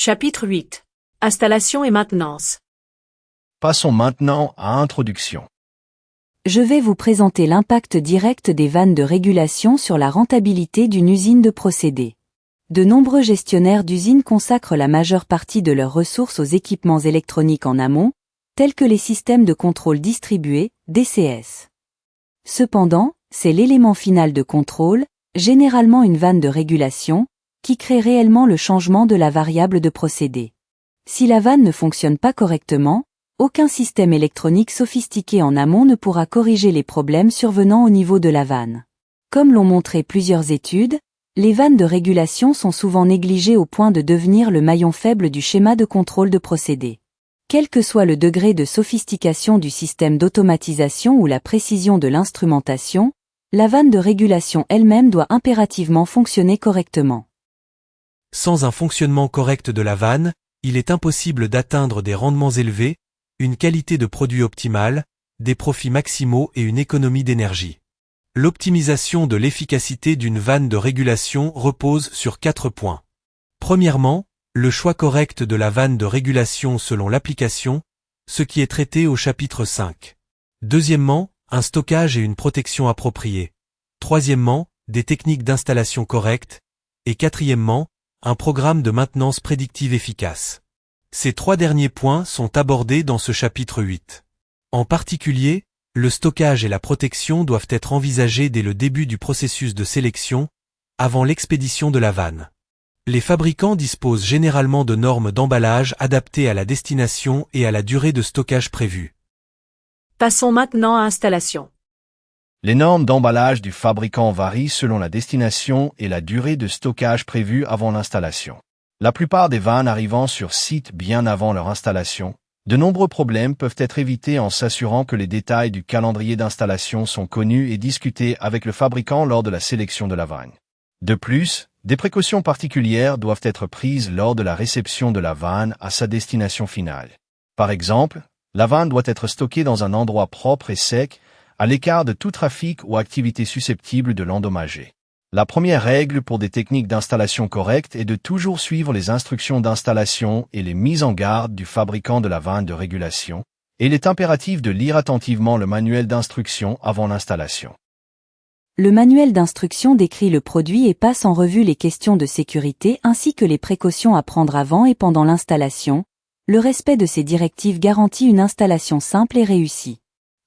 Chapitre 8. Installation et maintenance. Passons maintenant à Introduction. Je vais vous présenter l'impact direct des vannes de régulation sur la rentabilité d'une usine de procédés. De nombreux gestionnaires d'usines consacrent la majeure partie de leurs ressources aux équipements électroniques en amont, tels que les systèmes de contrôle distribués, DCS. Cependant, c'est l'élément final de contrôle, généralement une vanne de régulation, qui crée réellement le changement de la variable de procédé. Si la vanne ne fonctionne pas correctement, aucun système électronique sophistiqué en amont ne pourra corriger les problèmes survenant au niveau de la vanne. Comme l'ont montré plusieurs études, les vannes de régulation sont souvent négligées au point de devenir le maillon faible du schéma de contrôle de procédé. Quel que soit le degré de sophistication du système d'automatisation ou la précision de l'instrumentation, la vanne de régulation elle-même doit impérativement fonctionner correctement. Sans un fonctionnement correct de la vanne, il est impossible d'atteindre des rendements élevés, une qualité de produit optimale, des profits maximaux et une économie d'énergie. L'optimisation de l'efficacité d'une vanne de régulation repose sur 4 points. Premièrement, le choix correct de la vanne de régulation selon l'application, ce qui est traité au chapitre 5. Deuxièmement, un stockage et une protection appropriée. Troisièmement, des techniques d'installation correctes. Et quatrièmement, un programme de maintenance prédictive efficace. Ces 3 derniers points sont abordés dans ce chapitre 8. En particulier, le stockage et la protection doivent être envisagés dès le début du processus de sélection, avant l'expédition de la vanne. Les fabricants disposent généralement de normes d'emballage adaptées à la destination et à la durée de stockage prévue. Passons maintenant à installation. Les normes d'emballage du fabricant varient selon la destination et la durée de stockage prévue avant l'installation. La plupart des vannes arrivant sur site bien avant leur installation, de nombreux problèmes peuvent être évités en s'assurant que les détails du calendrier d'installation sont connus et discutés avec le fabricant lors de la sélection de la vanne. De plus, des précautions particulières doivent être prises lors de la réception de la vanne à sa destination finale. Par exemple, la vanne doit être stockée dans un endroit propre et sec, à l'écart de tout trafic ou activité susceptible de l'endommager. La première règle pour des techniques d'installation correctes est de toujours suivre les instructions d'installation et les mises en garde du fabricant de la vanne de régulation, et il est impératif de lire attentivement le manuel d'instruction avant l'installation. Le manuel d'instruction décrit le produit et passe en revue les questions de sécurité ainsi que les précautions à prendre avant et pendant l'installation. Le respect de ces directives garantit une installation simple et réussie.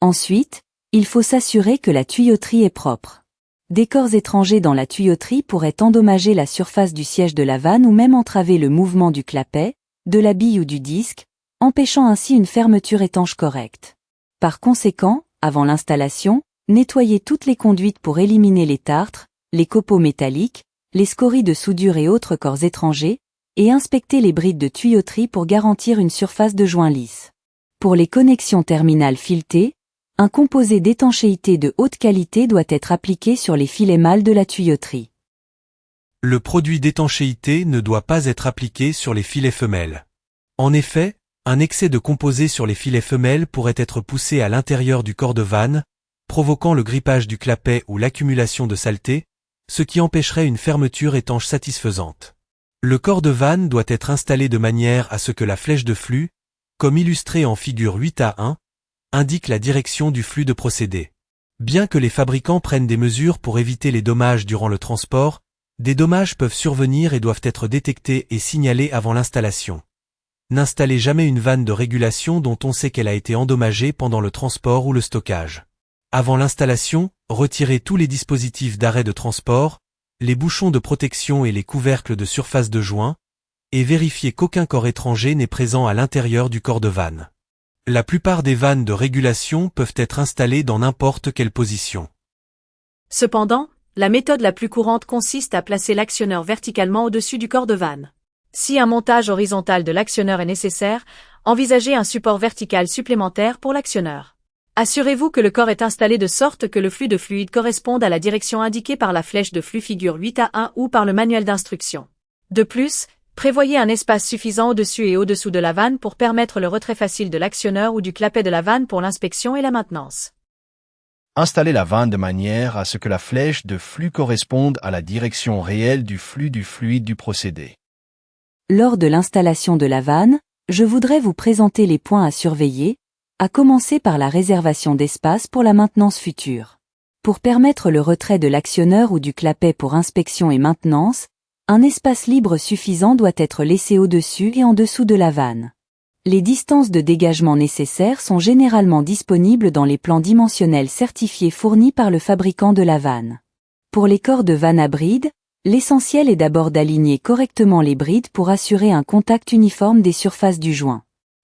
Ensuite, il faut s'assurer que la tuyauterie est propre. Des corps étrangers dans la tuyauterie pourraient endommager la surface du siège de la vanne ou même entraver le mouvement du clapet, de la bille ou du disque, empêchant ainsi une fermeture étanche correcte. Par conséquent, avant l'installation, nettoyez toutes les conduites pour éliminer les tartres, les copeaux métalliques, les scories de soudure et autres corps étrangers, et inspectez les brides de tuyauterie pour garantir une surface de joint lisse. Pour les connexions terminales filetées, un composé d'étanchéité de haute qualité doit être appliqué sur les filets mâles de la tuyauterie. Le produit d'étanchéité ne doit pas être appliqué sur les filets femelles. En effet, un excès de composé sur les filets femelles pourrait être poussé à l'intérieur du corps de vanne, provoquant le grippage du clapet ou l'accumulation de saleté, ce qui empêcherait une fermeture étanche satisfaisante. Le corps de vanne doit être installé de manière à ce que la flèche de flux, comme illustré en figure 8A1, indique la direction du flux de procédé. Bien que les fabricants prennent des mesures pour éviter les dommages durant le transport, des dommages peuvent survenir et doivent être détectés et signalés avant l'installation. N'installez jamais une vanne de régulation dont on sait qu'elle a été endommagée pendant le transport ou le stockage. Avant l'installation, retirez tous les dispositifs d'arrêt de transport, les bouchons de protection et les couvercles de surface de joint, et vérifiez qu'aucun corps étranger n'est présent à l'intérieur du corps de vanne. La plupart des vannes de régulation peuvent être installées dans n'importe quelle position. Cependant, la méthode la plus courante consiste à placer l'actionneur verticalement au-dessus du corps de vanne. Si un montage horizontal de l'actionneur est nécessaire, envisagez un support vertical supplémentaire pour l'actionneur. Assurez-vous que le corps est installé de sorte que le flux de fluide corresponde à la direction indiquée par la flèche de flux figure 8A1 ou par le manuel d'instruction. De plus, prévoyez un espace suffisant au-dessus et au-dessous de la vanne pour permettre le retrait facile de l'actionneur ou du clapet de la vanne pour l'inspection et la maintenance. Installez la vanne de manière à ce que la flèche de flux corresponde à la direction réelle du flux du fluide du procédé. Lors de l'installation de la vanne, je voudrais vous présenter les points à surveiller, à commencer par la réservation d'espace pour la maintenance future. Pour permettre le retrait de l'actionneur ou du clapet pour inspection et maintenance, un espace libre suffisant doit être laissé au-dessus et en dessous de la vanne. Les distances de dégagement nécessaires sont généralement disponibles dans les plans dimensionnels certifiés fournis par le fabricant de la vanne. Pour les corps de vanne à bride, l'essentiel est d'abord d'aligner correctement les brides pour assurer un contact uniforme des surfaces du joint.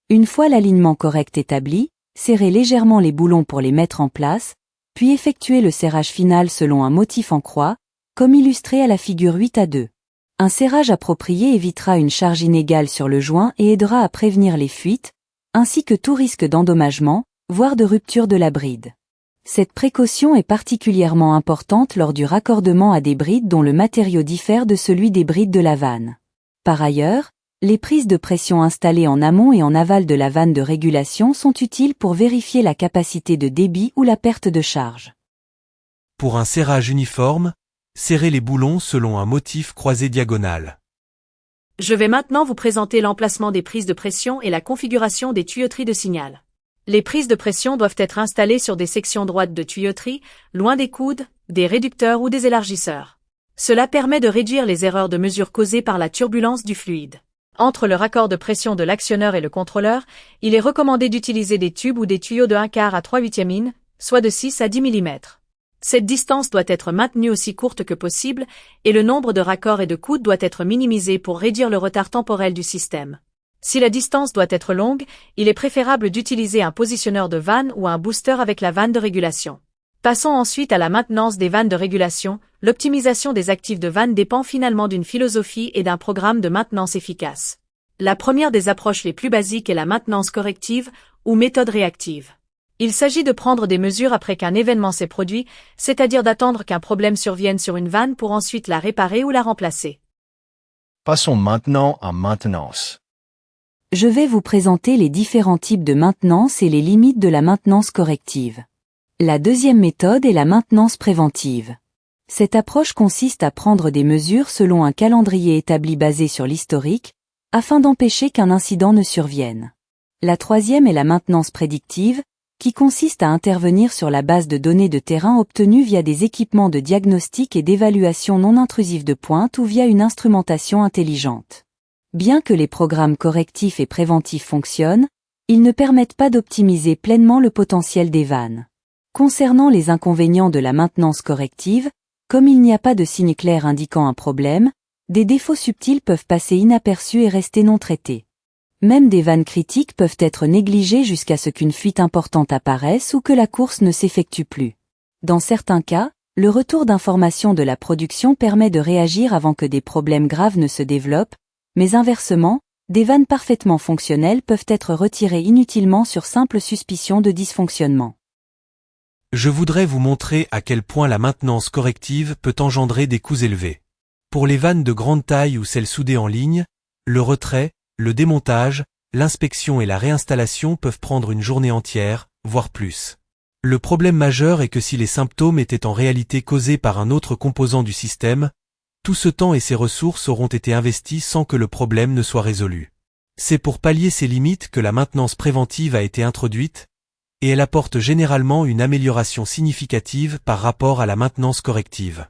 Une fois l'alignement correct établi, serrez légèrement les boulons pour les mettre en place, puis effectuez le serrage final selon un motif en croix, comme illustré à la figure 8-2. Un serrage approprié évitera une charge inégale sur le joint et aidera à prévenir les fuites, ainsi que tout risque d'endommagement, voire de rupture de la bride. Cette précaution est particulièrement importante lors du raccordement à des brides dont le matériau diffère de celui des brides de la vanne. Par ailleurs, les prises de pression installées en amont et en aval de la vanne de régulation sont utiles pour vérifier la capacité de débit ou la perte de charge. Pour un serrage uniforme, serrez les boulons selon un motif croisé diagonal. Je vais maintenant vous présenter l'emplacement des prises de pression et la configuration des tuyauteries de signal. Les prises de pression doivent être installées sur des sections droites de tuyauterie, loin des coudes, des réducteurs ou des élargisseurs. Cela permet de réduire les erreurs de mesure causées par la turbulence du fluide. Entre le raccord de pression de l'actionneur et le contrôleur, il est recommandé d'utiliser des tubes ou des tuyaux de 1/4 à 3/8 in, soit de 6 à 10 mm. Cette distance doit être maintenue aussi courte que possible, et le nombre de raccords et de coudes doit être minimisé pour réduire le retard temporel du système. Si la distance doit être longue, il est préférable d'utiliser un positionneur de vanne ou un booster avec la vanne de régulation. Passons ensuite à la maintenance des vannes de régulation. L'optimisation des actifs de vanne dépend finalement d'une philosophie et d'un programme de maintenance efficace. La première des approches les plus basiques est la maintenance corrective, ou méthode réactive. Il s'agit de prendre des mesures après qu'un événement s'est produit, c'est-à-dire d'attendre qu'un problème survienne sur une vanne pour ensuite la réparer ou la remplacer. Passons maintenant à maintenance. Je vais vous présenter les différents types de maintenance et les limites de la maintenance corrective. La deuxième méthode est la maintenance préventive. Cette approche consiste à prendre des mesures selon un calendrier établi basé sur l'historique, afin d'empêcher qu'un incident ne survienne. La troisième est la maintenance prédictive, qui consiste à intervenir sur la base de données de terrain obtenues via des équipements de diagnostic et d'évaluation non intrusifs de pointe ou via une instrumentation intelligente. Bien que les programmes correctifs et préventifs fonctionnent, ils ne permettent pas d'optimiser pleinement le potentiel des vannes. Concernant les inconvénients de la maintenance corrective, comme il n'y a pas de signe clair indiquant un problème, des défauts subtils peuvent passer inaperçus et rester non traités. Même des vannes critiques peuvent être négligées jusqu'à ce qu'une fuite importante apparaisse ou que la course ne s'effectue plus. Dans certains cas, le retour d'information de la production permet de réagir avant que des problèmes graves ne se développent, mais inversement, des vannes parfaitement fonctionnelles peuvent être retirées inutilement sur simple suspicion de dysfonctionnement. Je voudrais vous montrer à quel point la maintenance corrective peut engendrer des coûts élevés. Pour les vannes de grande taille ou celles soudées en ligne, le retrait, le démontage, l'inspection et la réinstallation peuvent prendre une journée entière, voire plus. Le problème majeur est que si les symptômes étaient en réalité causés par un autre composant du système, tout ce temps et ces ressources auront été investis sans que le problème ne soit résolu. C'est pour pallier ces limites que la maintenance préventive a été introduite, et elle apporte généralement une amélioration significative par rapport à la maintenance corrective.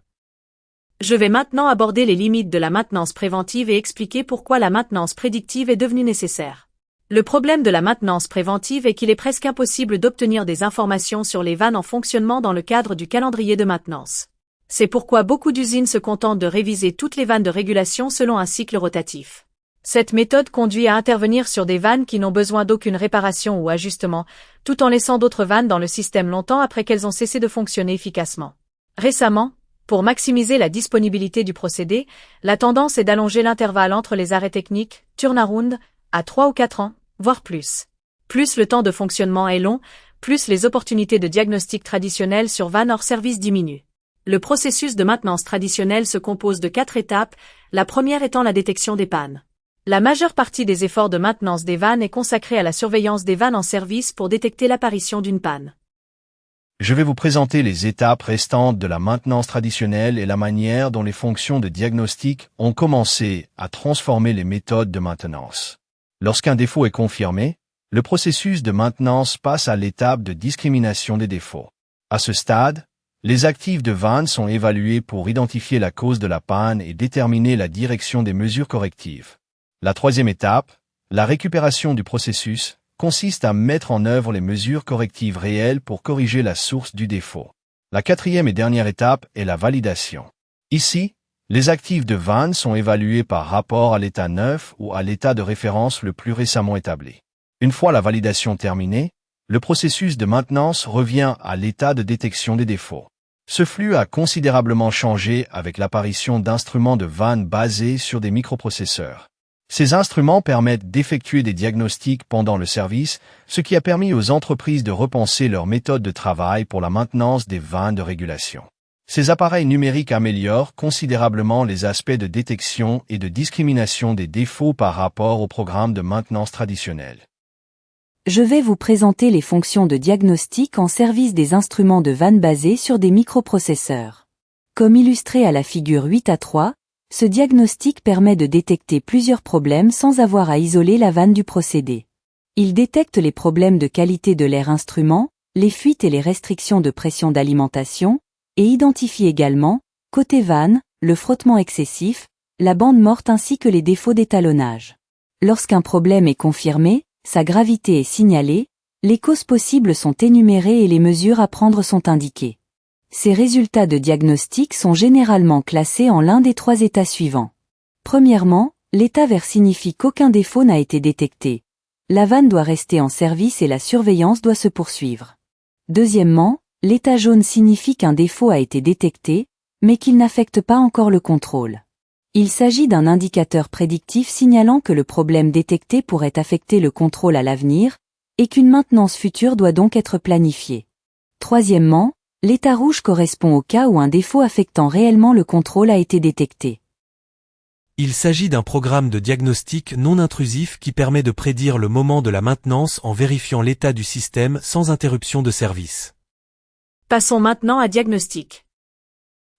Je vais maintenant aborder les limites de la maintenance préventive et expliquer pourquoi la maintenance prédictive est devenue nécessaire. Le problème de la maintenance préventive est qu'il est presque impossible d'obtenir des informations sur les vannes en fonctionnement dans le cadre du calendrier de maintenance. C'est pourquoi beaucoup d'usines se contentent de réviser toutes les vannes de régulation selon un cycle rotatif. Cette méthode conduit à intervenir sur des vannes qui n'ont besoin d'aucune réparation ou ajustement, tout en laissant d'autres vannes dans le système longtemps après qu'elles ont cessé de fonctionner efficacement. Récemment, pour maximiser la disponibilité du procédé, la tendance est d'allonger l'intervalle entre les arrêts techniques, turnaround, à 3 ou 4 ans, voire plus. Plus le temps de fonctionnement est long, plus les opportunités de diagnostic traditionnel sur vannes hors service diminuent. Le processus de maintenance traditionnelle se compose de 4 étapes, la première étant la détection des pannes. La majeure partie des efforts de maintenance des vannes est consacrée à la surveillance des vannes en service pour détecter l'apparition d'une panne. Je vais vous présenter les étapes restantes de la maintenance traditionnelle et la manière dont les fonctions de diagnostic ont commencé à transformer les méthodes de maintenance. Lorsqu'un défaut est confirmé, le processus de maintenance passe à l'étape de discrimination des défauts. À ce stade, les actifs de vanne sont évalués pour identifier la cause de la panne et déterminer la direction des mesures correctives. La troisième étape, la récupération du processus, consiste à mettre en œuvre les mesures correctives réelles pour corriger la source du défaut. La quatrième et dernière étape est la validation. Ici, les actifs de vanne sont évalués par rapport à l'état neuf ou à l'état de référence le plus récemment établi. Une fois la validation terminée, le processus de maintenance revient à l'état de détection des défauts. Ce flux a considérablement changé avec l'apparition d'instruments de vanne basés sur des microprocesseurs. Ces instruments permettent d'effectuer des diagnostics pendant le service, ce qui a permis aux entreprises de repenser leur méthode de travail pour la maintenance des vannes de régulation. Ces appareils numériques améliorent considérablement les aspects de détection et de discrimination des défauts par rapport aux programmes de maintenance traditionnels. Je vais vous présenter les fonctions de diagnostic en service des instruments de vanne basés sur des microprocesseurs. Comme illustré à la figure 8A3, ce diagnostic permet de détecter plusieurs problèmes sans avoir à isoler la vanne du procédé. Il détecte les problèmes de qualité de l'air instrument, les fuites et les restrictions de pression d'alimentation, et identifie également, côté vanne, le frottement excessif, la bande morte ainsi que les défauts d'étalonnage. Lorsqu'un problème est confirmé, sa gravité est signalée, les causes possibles sont énumérées et les mesures à prendre sont indiquées. Ces résultats de diagnostic sont généralement classés en l'un des trois états suivants. Premièrement, l'état vert signifie qu'aucun défaut n'a été détecté. La vanne doit rester en service et la surveillance doit se poursuivre. Deuxièmement, l'état jaune signifie qu'un défaut a été détecté, mais qu'il n'affecte pas encore le contrôle. Il s'agit d'un indicateur prédictif signalant que le problème détecté pourrait affecter le contrôle à l'avenir, et qu'une maintenance future doit donc être planifiée. Troisièmement, l'état rouge correspond au cas où un défaut affectant réellement le contrôle a été détecté. Il s'agit d'un programme de diagnostic non intrusif qui permet de prédire le moment de la maintenance en vérifiant l'état du système sans interruption de service. Passons maintenant à diagnostic.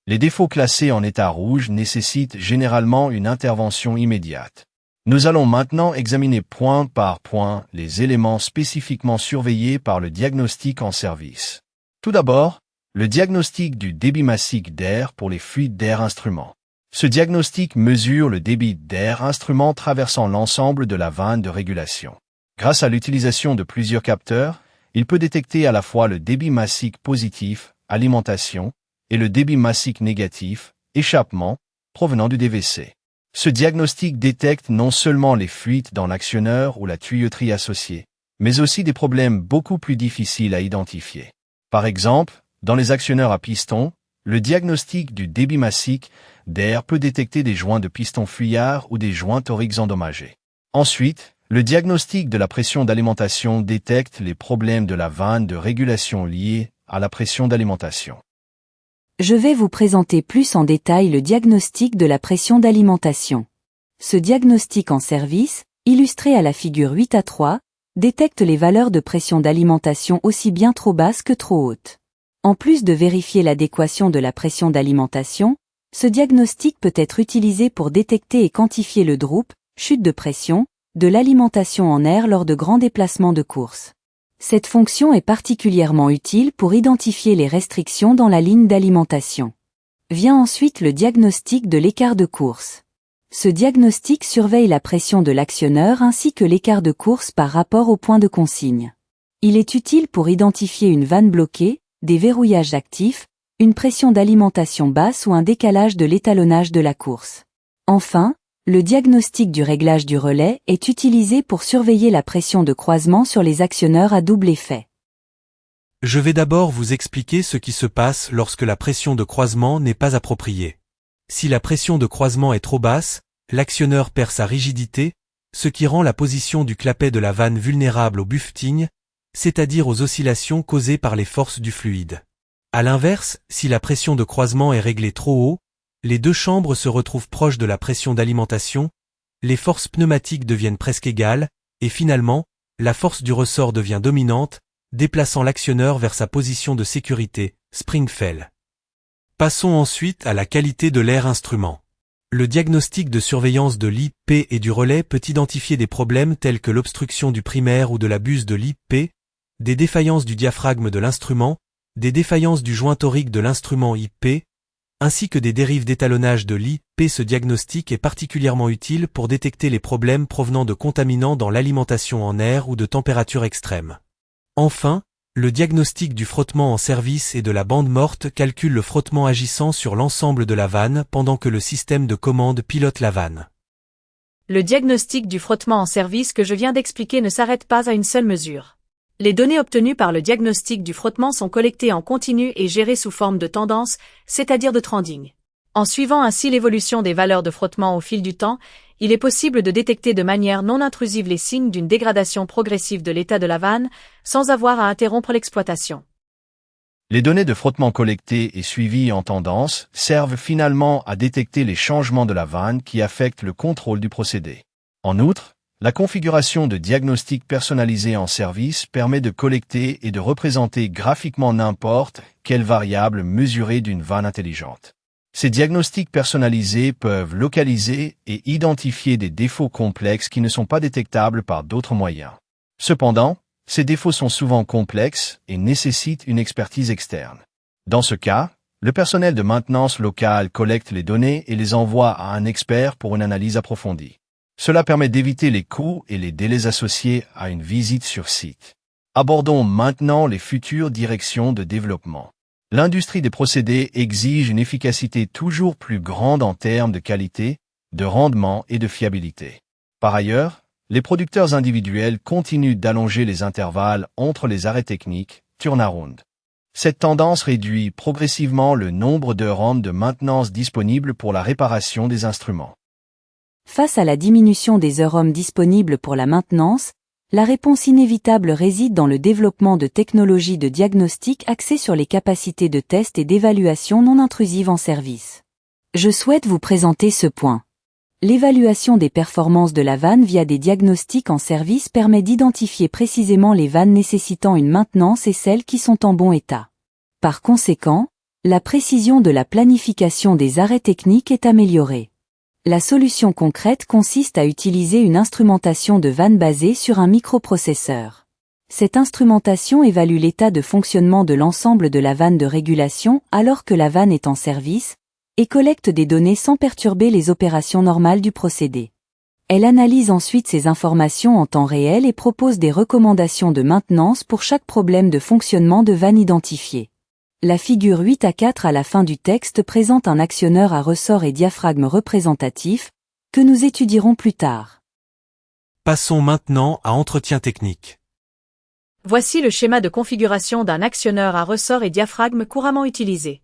Les défauts classés en état rouge nécessitent généralement une intervention immédiate. Nous allons maintenant examiner point par point les éléments spécifiquement surveillés par le diagnostic en service. Tout d'abord, le diagnostic du débit massique d'air pour les fuites d'air instrument. Ce diagnostic mesure le débit d'air instrument traversant l'ensemble de la vanne de régulation. Grâce à l'utilisation de plusieurs capteurs, il peut détecter à la fois le débit massique positif, alimentation, et le débit massique négatif, échappement, provenant du DVC. Ce diagnostic détecte non seulement les fuites dans l'actionneur ou la tuyauterie associée, mais aussi des problèmes beaucoup plus difficiles à identifier. Par exemple, dans les actionneurs à piston, le diagnostic du débit massique d'air peut détecter des joints de piston fuyard ou des joints toriques endommagés. Ensuite, le diagnostic de la pression d'alimentation détecte les problèmes de la vanne de régulation liés à la pression d'alimentation. Je vais vous présenter plus en détail le diagnostic de la pression d'alimentation. Ce diagnostic en service, illustré à la figure 8A3, détecte les valeurs de pression d'alimentation aussi bien trop basses que trop hautes. En plus de vérifier l'adéquation de la pression d'alimentation, ce diagnostic peut être utilisé pour détecter et quantifier le drop, chute de pression, de l'alimentation en air lors de grands déplacements de course. Cette fonction est particulièrement utile pour identifier les restrictions dans la ligne d'alimentation. Vient ensuite le diagnostic de l'écart de course. Ce diagnostic surveille la pression de l'actionneur ainsi que l'écart de course par rapport au point de consigne. Il est utile pour identifier une vanne bloquée, des verrouillages actifs, une pression d'alimentation basse ou un décalage de l'étalonnage de la course. Enfin, le diagnostic du réglage du relais est utilisé pour surveiller la pression de croisement sur les actionneurs à double effet. Je vais d'abord vous expliquer ce qui se passe lorsque la pression de croisement n'est pas appropriée. Si la pression de croisement est trop basse, l'actionneur perd sa rigidité, ce qui rend la position du clapet de la vanne vulnérable au buffeting, c'est-à-dire aux oscillations causées par les forces du fluide. À l'inverse, si la pression de croisement est réglée trop haut, les deux chambres se retrouvent proches de la pression d'alimentation, les forces pneumatiques deviennent presque égales, et finalement, la force du ressort devient dominante, déplaçant l'actionneur vers sa position de sécurité, spring fail. Passons ensuite à la qualité de l'air instrument. Le diagnostic de surveillance de l'IP et du relais peut identifier des problèmes tels que l'obstruction du primaire ou de la buse de l'IP, des défaillances du diaphragme de l'instrument, des défaillances du joint torique de l'instrument IP, ainsi que des dérives d'étalonnage de l'IP. Ce diagnostic est particulièrement utile pour détecter les problèmes provenant de contaminants dans l'alimentation en air ou de températures extrêmes. Enfin, le diagnostic du frottement en service et de la bande morte calcule le frottement agissant sur l'ensemble de la vanne pendant que le système de commande pilote la vanne. Le diagnostic du frottement en service que je viens d'expliquer ne s'arrête pas à une seule mesure. Les données obtenues par le diagnostic du frottement sont collectées en continu et gérées sous forme de tendance, c'est-à-dire de trending. En suivant ainsi l'évolution des valeurs de frottement au fil du temps, il est possible de détecter de manière non intrusive les signes d'une dégradation progressive de l'état de la vanne, sans avoir à interrompre l'exploitation. Les données de frottement collectées et suivies en tendance servent finalement à détecter les changements de la vanne qui affectent le contrôle du procédé. En outre, la configuration de diagnostic personnalisé en service permet de collecter et de représenter graphiquement n'importe quelle variable mesurée d'une vanne intelligente. Ces diagnostics personnalisés peuvent localiser et identifier des défauts complexes qui ne sont pas détectables par d'autres moyens. Cependant, ces défauts sont souvent complexes et nécessitent une expertise externe. Dans ce cas, le personnel de maintenance locale collecte les données et les envoie à un expert pour une analyse approfondie. Cela permet d'éviter les coûts et les délais associés à une visite sur site. Abordons maintenant les futures directions de développement. L'industrie des procédés exige une efficacité toujours plus grande en termes de qualité, de rendement et de fiabilité. Par ailleurs, les producteurs individuels continuent d'allonger les intervalles entre les arrêts techniques, turnaround. Cette tendance réduit progressivement le nombre d'heures de maintenance disponibles pour la réparation des instruments. Face à la diminution des heures disponibles pour la maintenance, la réponse inévitable réside dans le développement de technologies de diagnostic axées sur les capacités de test et d'évaluation non intrusive en service. Je souhaite vous présenter ce point. L'évaluation des performances de la vanne via des diagnostics en service permet d'identifier précisément les vannes nécessitant une maintenance et celles qui sont en bon état. Par conséquent, la précision de la planification des arrêts techniques est améliorée. La solution concrète consiste à utiliser une instrumentation de vanne basée sur un microprocesseur. Cette instrumentation évalue l'état de fonctionnement de l'ensemble de la vanne de régulation alors que la vanne est en service, et collecte des données sans perturber les opérations normales du procédé. Elle analyse ensuite ces informations en temps réel et propose des recommandations de maintenance pour chaque problème de fonctionnement de vanne identifié. La figure 8A4 à la fin du texte présente un actionneur à ressort et diaphragme représentatif, que nous étudierons plus tard. Passons maintenant à entretien technique. Voici le schéma de configuration d'un actionneur à ressort et diaphragme couramment utilisé.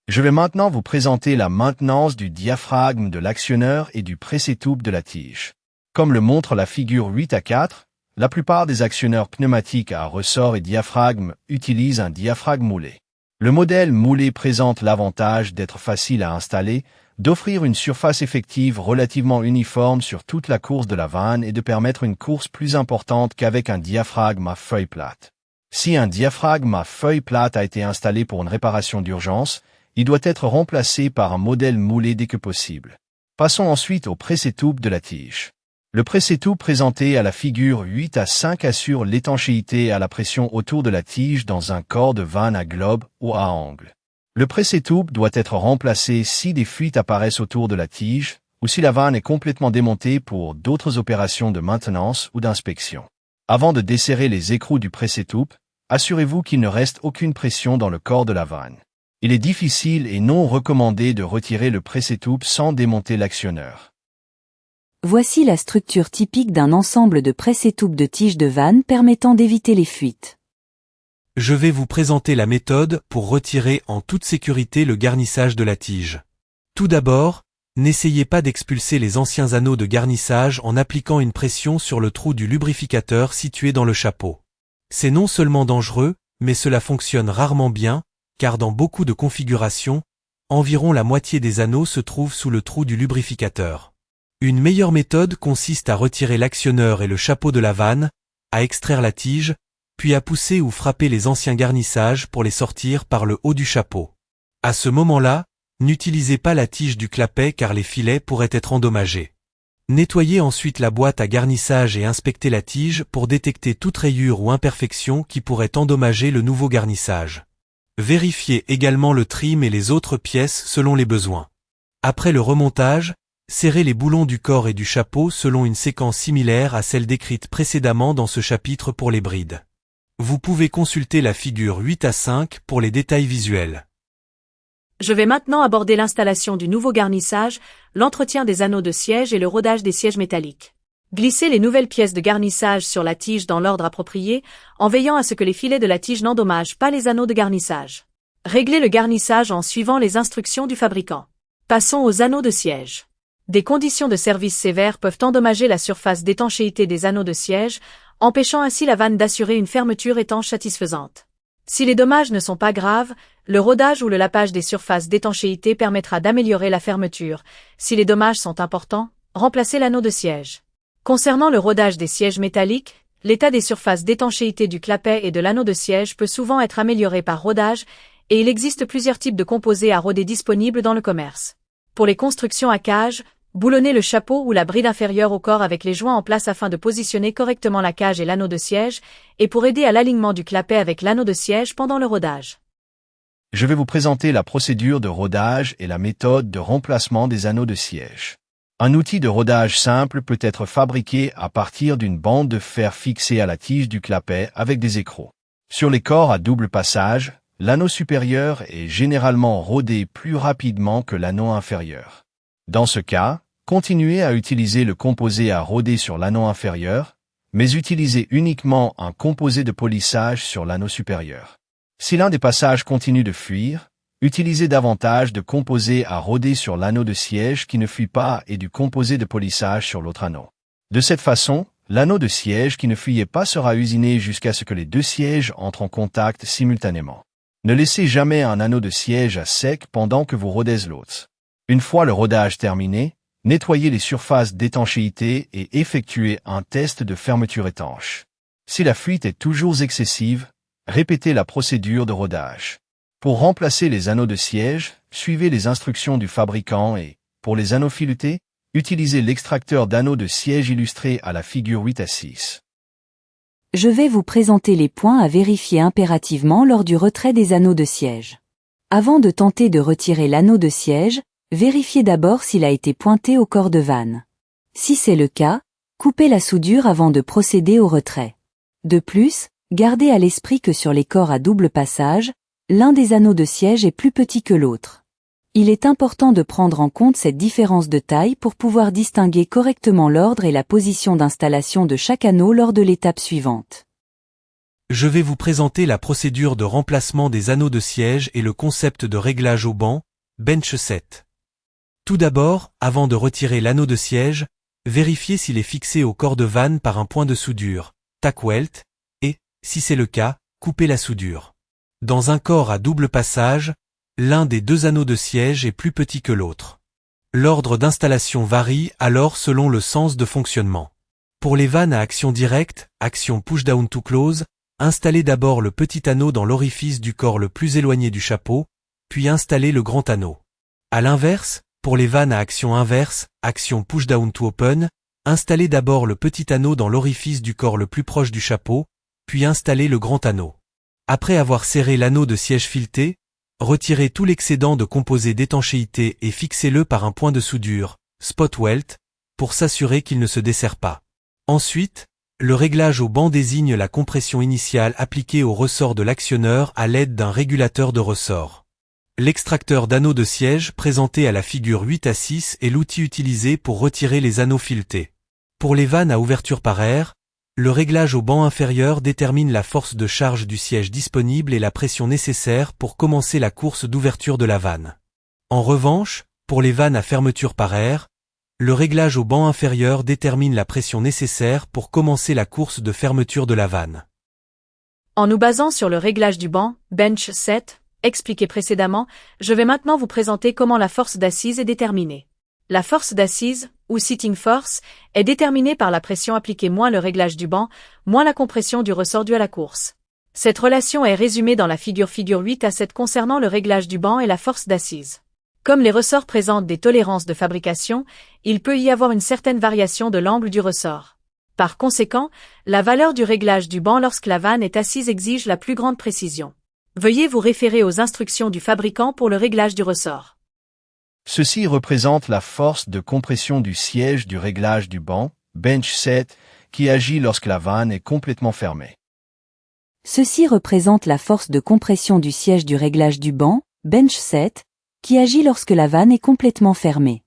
Je vais maintenant vous présenter la maintenance du diaphragme de l'actionneur et du pressé-tube de la tige. Comme le montre la figure 8A4, la plupart des actionneurs pneumatiques à ressort et diaphragme utilisent un diaphragme moulé. Le modèle moulé présente l'avantage d'être facile à installer, d'offrir une surface effective relativement uniforme sur toute la course de la vanne et de permettre une course plus importante qu'avec un diaphragme à feuille plate. Si un diaphragme à feuille plate a été installé pour une réparation d'urgence, il doit être remplacé par un modèle moulé dès que possible. Passons ensuite au pressé-tube de la tige. Le pressé-tube présenté à la figure 8A5 assure l'étanchéité à la pression autour de la tige dans un corps de vanne à globe ou à angle. Le pressé-tube doit être remplacé si des fuites apparaissent autour de la tige ou si la vanne est complètement démontée pour d'autres opérations de maintenance ou d'inspection. Avant de desserrer les écrous du pressé-tube, assurez-vous qu'il ne reste aucune pression dans le corps de la vanne. Il est difficile et non recommandé de retirer le pressé-tube sans démonter l'actionneur. Voici la structure typique d'un ensemble de pressé-tube de tiges de vanne permettant d'éviter les fuites. Je vais vous présenter la méthode pour retirer en toute sécurité le garnissage de la tige. Tout d'abord, n'essayez pas d'expulser les anciens anneaux de garnissage en appliquant une pression sur le trou du lubrificateur situé dans le chapeau. C'est non seulement dangereux, mais cela fonctionne rarement bien, car dans beaucoup de configurations, environ la moitié des anneaux se trouvent sous le trou du lubrificateur. Une meilleure méthode consiste à retirer l'actionneur et le chapeau de la vanne, à extraire la tige, puis à pousser ou frapper les anciens garnissages pour les sortir par le haut du chapeau. À ce moment-là, n'utilisez pas la tige du clapet car les filets pourraient être endommagés. Nettoyez ensuite la boîte à garnissage et inspectez la tige pour détecter toute rayure ou imperfection qui pourrait endommager le nouveau garnissage. Vérifiez également le trim et les autres pièces selon les besoins. Après le remontage, serrez les boulons du corps et du chapeau selon une séquence similaire à celle décrite précédemment dans ce chapitre pour les brides. Vous pouvez consulter la figure 8 à 5 pour les détails visuels. Je vais maintenant aborder l'installation du nouveau garnissage, l'entretien des anneaux de siège et le rodage des sièges métalliques. Glissez les nouvelles pièces de garnissage sur la tige dans l'ordre approprié, en veillant à ce que les filets de la tige n'endommagent pas les anneaux de garnissage. Réglez le garnissage en suivant les instructions du fabricant. Passons aux anneaux de siège. Des conditions de service sévères peuvent endommager la surface d'étanchéité des anneaux de siège, empêchant ainsi la vanne d'assurer une fermeture étanche satisfaisante. Si les dommages ne sont pas graves, le rodage ou le lapage des surfaces d'étanchéité permettra d'améliorer la fermeture. Si les dommages sont importants, remplacez l'anneau de siège. Concernant le rodage des sièges métalliques, l'état des surfaces d'étanchéité du clapet et de l'anneau de siège peut souvent être amélioré par rodage, et il existe plusieurs types de composés à roder disponibles dans le commerce. Pour les constructions à cage, boulonnez le chapeau ou la bride inférieure au corps avec les joints en place afin de positionner correctement la cage et l'anneau de siège, et pour aider à l'alignement du clapet avec l'anneau de siège pendant le rodage. Je vais vous présenter la procédure de rodage et la méthode de remplacement des anneaux de siège. Un outil de rodage simple peut être fabriqué à partir d'une bande de fer fixée à la tige du clapet avec des écrous. Sur les corps à double passage, l'anneau supérieur est généralement rodé plus rapidement que l'anneau inférieur. Dans ce cas, continuez à utiliser le composé à roder sur l'anneau inférieur, mais utilisez uniquement un composé de polissage sur l'anneau supérieur. Si l'un des passages continue de fuir, utilisez davantage de composé à roder sur l'anneau de siège qui ne fuit pas et du composé de polissage sur l'autre anneau. De cette façon, l'anneau de siège qui ne fuyait pas sera usiné jusqu'à ce que les deux sièges entrent en contact simultanément. Ne laissez jamais un anneau de siège à sec pendant que vous rodez l'autre. Une fois le rodage terminé, nettoyez les surfaces d'étanchéité et effectuez un test de fermeture étanche. Si la fuite est toujours excessive, répétez la procédure de rodage. Pour remplacer les anneaux de siège, suivez les instructions du fabricant et, pour les anneaux filetés, utilisez l'extracteur d'anneaux de siège illustré à la figure 8 à 6. Je vais vous présenter les points à vérifier impérativement lors du retrait des anneaux de siège. Avant de tenter de retirer l'anneau de siège, vérifiez d'abord s'il a été pointé au corps de vanne. Si c'est le cas, coupez la soudure avant de procéder au retrait. De plus, gardez à l'esprit que sur les corps à double passage, l'un des anneaux de siège est plus petit que l'autre. Il est important de prendre en compte cette différence de taille pour pouvoir distinguer correctement l'ordre et la position d'installation de chaque anneau lors de l'étape suivante. Je vais vous présenter la procédure de remplacement des anneaux de siège et le concept de réglage au banc, bench set. Tout d'abord, avant de retirer l'anneau de siège, vérifiez s'il est fixé au corps de vanne par un point de soudure, tack welt, et, si c'est le cas, coupez la soudure. Dans un corps à double passage, l'un des deux anneaux de siège est plus petit que l'autre. L'ordre d'installation varie alors selon le sens de fonctionnement. Pour les vannes à action directe, action push-down to close, installez d'abord le petit anneau dans l'orifice du corps le plus éloigné du chapeau, puis installez le grand anneau. À l'inverse, pour les vannes à action inverse, action push-down to open, installez d'abord le petit anneau dans l'orifice du corps le plus proche du chapeau, puis installez le grand anneau. Après avoir serré l'anneau de siège fileté, retirez tout l'excédent de composé d'étanchéité et fixez-le par un point de soudure, spot welt, pour s'assurer qu'il ne se desserre pas. Ensuite, le réglage au banc désigne la compression initiale appliquée au ressort de l'actionneur à l'aide d'un régulateur de ressort. L'extracteur d'anneaux de siège présenté à la figure 8 à 6 est l'outil utilisé pour retirer les anneaux filetés. Pour les vannes à ouverture par air, le réglage au banc inférieur détermine la force de charge du siège disponible et la pression nécessaire pour commencer la course d'ouverture de la vanne. En revanche, pour les vannes à fermeture par air, le réglage au banc inférieur détermine la pression nécessaire pour commencer la course de fermeture de la vanne. En nous basant sur le réglage du banc, bench set, expliqué précédemment, je vais maintenant vous présenter comment la force d'assise est déterminée. La force d'assise, ou sitting force, est déterminée par la pression appliquée moins le réglage du banc, moins la compression du ressort dû à la course. Cette relation est résumée dans la figure 8 à 7 concernant le réglage du banc et la force d'assise. Comme les ressorts présentent des tolérances de fabrication, il peut y avoir une certaine variation de l'angle du ressort. Par conséquent, la valeur du réglage du banc lorsque la vanne est assise exige la plus grande précision. Veuillez vous référer aux instructions du fabricant pour le réglage du ressort. Ceci représente la force de compression du siège du réglage du banc, bench set, qui agit lorsque la vanne est complètement fermée. Ceci représente la force de compression du siège du réglage du banc, bench set, qui agit lorsque la vanne est complètement fermée.